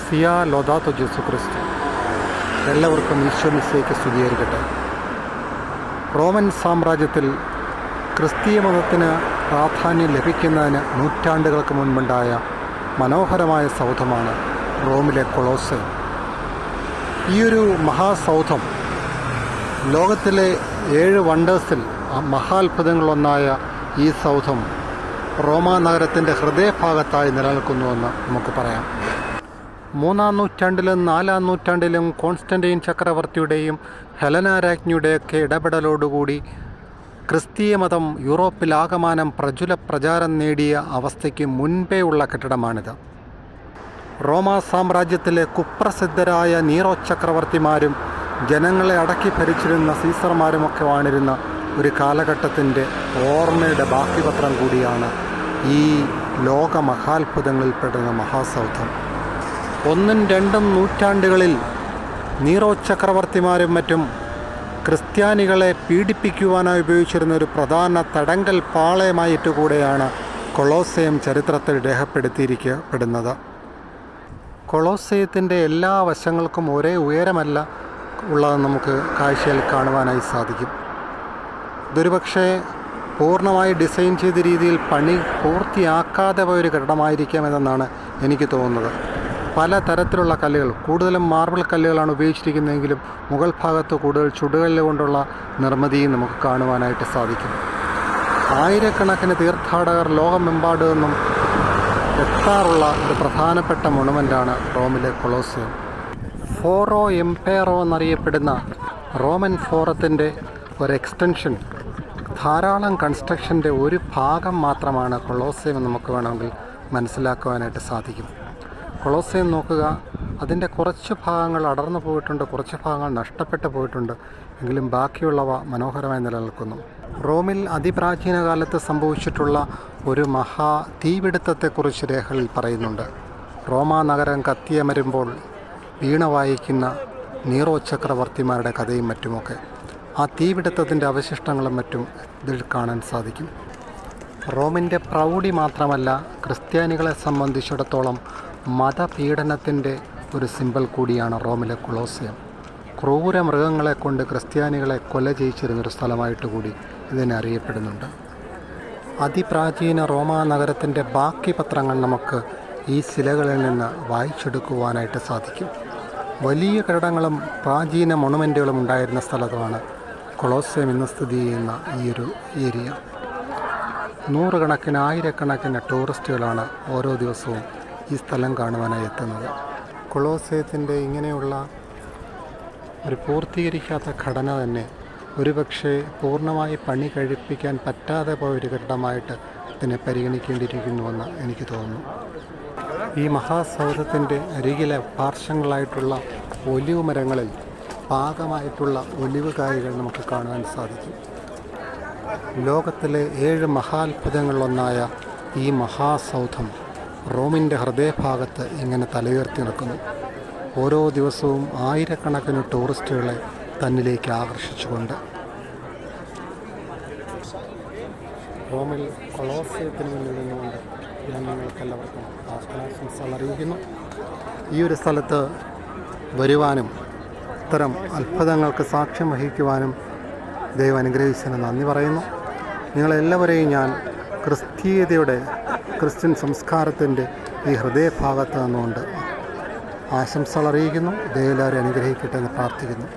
Ecclesia ലോദാത്തോ Jesu ക്രിസ്തു. എല്ലാവർക്കും ഈശോ മിശിഹായ്ക്ക് സ്തുതിയായിരിക്കട്ടെ. റോമൻ സാമ്രാജ്യത്തിൽ ക്രിസ്തീയ മതത്തിന് പ്രാധാന്യം ലഭിക്കുന്നതിന് നൂറ്റാണ്ടുകൾക്ക് മുൻപുണ്ടായ മനോഹരമായ സൗധമാണ് റോമിലെ കൊളോസയം. ഈയൊരു മഹാസൗധം ലോകത്തിലെ 7 വണ്ടേഴ്സിൽ മഹാത്ഭുതങ്ങളൊന്നായ ഈ സൗധം റോമാ നഗരത്തിൻ്റെ ഹൃദയഭാഗത്തായി നിലനിൽക്കുന്നുവെന്ന് നമുക്ക് പറയാം. 3-ാം നൂറ്റാണ്ടിലും 4-ാം നൂറ്റാണ്ടിലും കോൺസ്റ്റന്റൈൻ ചക്രവർത്തിയുടെയും ഹെലന രാജ്ഞിയുടെയൊക്കെ ഇടപെടലോടുകൂടി ക്രിസ്തീയ മതം യൂറോപ്പിലാകമാനം പ്രചാരം നേടിയ അവസ്ഥയ്ക്ക് മുൻപേ ഉള്ള കെട്ടിടമാണിത്. റോമാ സാമ്രാജ്യത്തിലെ കുപ്രസിദ്ധരായ നീറോ ചക്രവർത്തിമാരും ജനങ്ങളെ അടക്കി ഭരിച്ചിരുന്ന സീസർമാരുമൊക്കെ വാണിരുന്ന ഒരു കാലഘട്ടത്തിൻ്റെ ഓർമ്മയുടെ ബാക്കിപത്രം കൂടിയാണ് ഈ ലോക മഹാത്ഭുതങ്ങളിൽപ്പെടുന്ന മഹാസൗധം. 1-2 നൂറ്റാണ്ടുകളിൽ നീറോ ചക്രവർത്തിമാരും മറ്റും ക്രിസ്ത്യാനികളെ പീഡിപ്പിക്കുവാനായി ഉപയോഗിച്ചിരുന്ന ഒരു പ്രധാന തടങ്കൽ പാളയമായിട്ട് കൂടെയാണ് കൊളോസയം ചരിത്രത്തിൽ രേഖപ്പെടുത്തിയിരിക്കപ്പെടുന്നത്. കൊളോസയത്തിൻ്റെ എല്ലാ വശങ്ങൾക്കും ഒരേ ഉയരമല്ല ഉള്ളതെന്ന് നമുക്ക് കാഴ്ചയിൽ കാണുവാനായി സാധിക്കും. ഇതൊരുപക്ഷെ പൂർണ്ണമായി ഡിസൈൻ ചെയ്ത രീതിയിൽ പണി പൂർത്തിയാക്കാതെ പോയൊരു കെട്ടിടമായിരിക്കാമെന്നാണ് എനിക്ക് തോന്നുന്നത്. പല തരത്തിലുള്ള കല്ലുകൾ, കൂടുതലും മാർബിൾ കല്ലുകളാണ് ഉപയോഗിച്ചിരിക്കുന്നതെങ്കിലും മുകൾ ഭാഗത്ത് കൂടുതൽ ചുടുകല്ല് കൊണ്ടുള്ള നിർമ്മിതിയും നമുക്ക് കാണുവാനായിട്ട് സാധിക്കും. ആയിരക്കണക്കിന് തീർത്ഥാടകർ ലോകമെമ്പാടു നിന്നും എത്താറുള്ള ഒരു പ്രധാനപ്പെട്ട മൊണുമെൻ്റാണ് റോമിലെ കൊളോസയം. ഫോറോ എംപയറോ എന്നറിയപ്പെടുന്ന റോമൻ ഫോറത്തിൻ്റെ ഒരു എക്സ്റ്റൻഷൻ, ധാരാളം കൺസ്ട്രക്ഷൻ്റെ ഒരു ഭാഗം മാത്രമാണ് കൊളോസയം എന്ന് നമുക്ക് വേണമെങ്കിൽ മനസ്സിലാക്കുവാനായിട്ട് സാധിക്കും. കൊളോസയം നോക്കുക, അതിൻ്റെ കുറച്ച് ഭാഗങ്ങൾ അടർന്നു പോയിട്ടുണ്ട്, കുറച്ച് ഭാഗങ്ങൾ നഷ്ടപ്പെട്ടു പോയിട്ടുണ്ട്, എങ്കിലും ബാക്കിയുള്ളവ മനോഹരമായി നിലനിൽക്കുന്നു. റോമിൽ അതിപ്രാചീന കാലത്ത് സംഭവിച്ചിട്ടുള്ള ഒരു മഹാ തീപിടുത്തത്തെക്കുറിച്ച് രേഖകളിൽ പറയുന്നുണ്ട്. റോമാ നഗരം കത്തിയമരുമ്പോൾ വീണ വായിക്കുന്ന നീറോ ചക്രവർത്തിമാരുടെ കഥയും മറ്റുമൊക്കെ ആ തീപിടുത്തത്തിൻ്റെ അവശിഷ്ടങ്ങളും മറ്റും ഇതിൽ കാണാൻ സാധിക്കും. റോമിൻ്റെ പ്രൗഢി മാത്രമല്ല, ക്രിസ്ത്യാനികളെ സംബന്ധിച്ചിടത്തോളം മതപീഡനത്തിൻ്റെ ഒരു സിമ്പൽ കൂടിയാണ് റോമിലെ കൊളോസയം. ക്രൂര മൃഗങ്ങളെ കൊണ്ട് ക്രിസ്ത്യാനികളെ കൊല ചെയ്യിച്ചിരുന്നൊരു സ്ഥലമായിട്ട് കൂടി ഇതിനെ അറിയപ്പെടുന്നുണ്ട്. അതിപ്രാചീന റോമാ നഗരത്തിൻ്റെ ബാക്കി പത്രങ്ങൾ നമുക്ക് ഈ ശിലകളിൽ നിന്ന് വായിച്ചെടുക്കുവാനായിട്ട് സാധിക്കും. വലിയ കെട്ടിടങ്ങളും പ്രാചീന മൊണുമെൻറ്റുകളും ഉണ്ടായിരുന്ന സ്ഥലത്താണ് കൊളോസയം ഇന്ന് സ്ഥിതി ചെയ്യുന്ന ഈയൊരു ഏരിയ. നൂറുകണക്കിന് ആയിരക്കണക്കിന് ടൂറിസ്റ്റുകളാണ് ഓരോ ദിവസവും ഈ സ്ഥലം കാണുവാനായി എത്തുന്നത്. കൊളോസയത്തിൻ്റെ ഇങ്ങനെയുള്ള ഒരു പൂർത്തീകരിക്കാത്ത ഘടന തന്നെ ഒരുപക്ഷെ പൂർണ്ണമായി പണി കഴിപ്പിക്കാൻ പറ്റാതെ പോയൊരു കെട്ടിടമായിട്ട് ഇതിനെ പരിഗണിക്കേണ്ടിയിരിക്കുന്നുവെന്ന് എനിക്ക് തോന്നുന്നു. ഈ മഹാസൗധത്തിൻ്റെ അരികിലെ പാർശ്വങ്ങളായിട്ടുള്ള ഒലിവ് മരങ്ങളിൽ പാകമായിട്ടുള്ള ഒലിവ് കായകൾ നമുക്ക് കാണുവാൻ സാധിക്കും. ലോകത്തിലെ 7 മഹാത്ഭുതങ്ങളിലൊന്നായ ഈ മഹാസൗധം റോമിൻ്റെ ഹൃദയഭാഗത്ത് ഇങ്ങനെ തലയുയർത്തി നിൽക്കുന്നു. ഓരോ ദിവസവും ആയിരക്കണക്കിന് ടൂറിസ്റ്റുകളെ തന്നിലേക്ക് ആകർഷിച്ചുകൊണ്ട്. റോമിൽ കൊളോസയത്തിന് മുന്നിൽ നിന്നുകൊണ്ട് ഞാൻ നിങ്ങൾക്കെല്ലാവർക്കും ആശംസകൾ അറിയിക്കുന്നു. ഈ ഒരു സ്ഥലത്ത് വരുവാനും ഇത്തരം അത്ഭുതങ്ങൾക്ക് സാക്ഷ്യം വഹിക്കുവാനും ദൈവം അനുഗ്രഹിച്ചതിന് നന്ദി പറയുന്നു. നിങ്ങളെല്ലാവരെയും ഞാൻ ക്രിസ്ത്യൻ സംസ്കാരത്തിൻ്റെ ഈ ഹൃദയഭാഗത്ത് നിന്നുകൊണ്ട് ആശംസകൾ അറിയിക്കുന്നു. ദൈവം എല്ലാവരെയും അനുഗ്രഹിക്കട്ടെ എന്ന് പ്രാർത്ഥിക്കുന്നു.